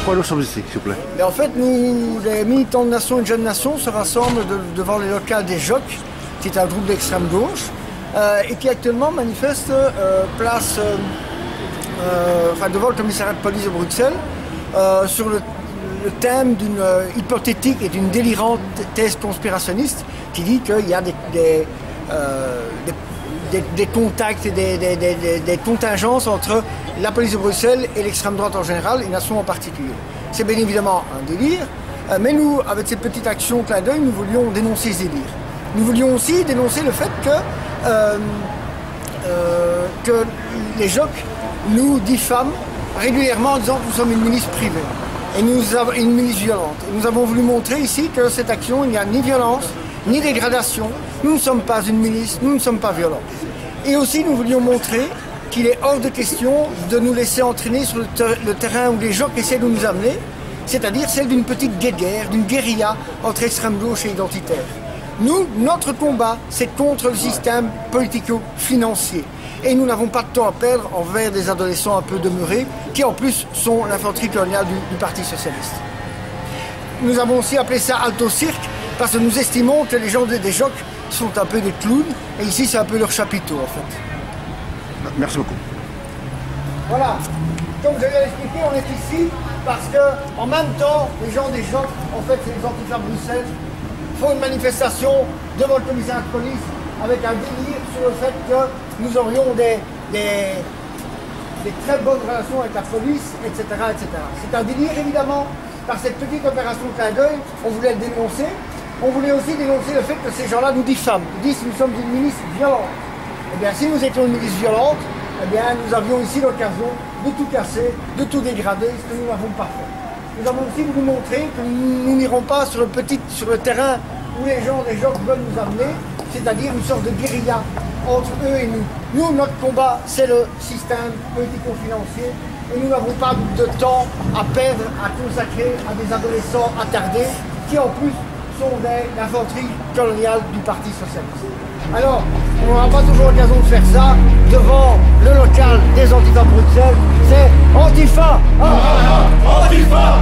pourquoi nous sommes ici, s'il vous plaît? Et en fait, nous, les militants de Nation et de Jeunes Nations, se rassemblent devant les locales des JOC, qui est un groupe d'extrême gauche, et qui actuellement manifeste devant le commissariat de police de Bruxelles, sur le thème d'une hypothétique et d'une délirante thèse conspirationniste qui dit qu'il y a des contacts et des contingences entre la police de Bruxelles et l'extrême droite en général, et Nation en particulier. C'est bien évidemment un délire, mais nous, avec cette petite action clin d'œil, nous voulions dénoncer ce délire. Nous voulions aussi dénoncer le fait que les JOC nous diffament régulièrement en disant que nous sommes une milice privée, et nous avons une milice violente. Et nous avons voulu montrer ici que cette action, il n'y a ni violence, ni dégradation. Nous ne sommes pas une milice, nous ne sommes pas violents. Et aussi, nous voulions montrer qu'il est hors de question de nous laisser entraîner sur le terrain où les JOC essaient de nous amener, c'est-à-dire celle d'une petite guerre, d'une guérilla entre extrême gauche et identitaire. Nous, notre combat, c'est contre le système politico-financier. Et nous n'avons pas de temps à perdre envers des adolescents un peu demeurés, qui en plus sont l'infanterie coloniale du Parti Socialiste. Nous avons aussi appelé ça Alto Cirque, parce que nous estimons que les gens des JOC sont un peu des clowns, et ici c'est un peu leur chapiteau en fait. Merci beaucoup. Voilà, comme je l'ai expliqué, on est ici parce que en même temps, les gens des JOC, en fait c'est les antifas Bruxelles, font une manifestation devant le commissariat de police avec un délire sur le fait que nous aurions des très bonnes relations avec la police, etc. etc. C'est un délire évidemment. Par cette petite opération clin d'œil, on voulait le dénoncer. On voulait aussi dénoncer le fait que ces gens-là nous diffament. Ils disent que nous sommes une milice violente. Eh bien, si nous étions une milice violente, eh bien, nous avions ici l'occasion de tout casser, de tout dégrader, ce que nous n'avons pas fait. Nous avons aussi voulu montrer que nous n'irons pas sur le terrain où les gens des JOC veulent nous amener, c'est-à-dire une sorte de guérilla entre eux et nous. Nous, notre combat, c'est le système politico-financier, et nous n'avons pas de temps à perdre, à consacrer à des adolescents attardés qui en plus sont l'infanterie coloniale du Parti Socialiste. Alors, on n'aura pas toujours l'occasion de faire ça devant le local des Antifas Bruxelles. C'est Antifa! Antifa!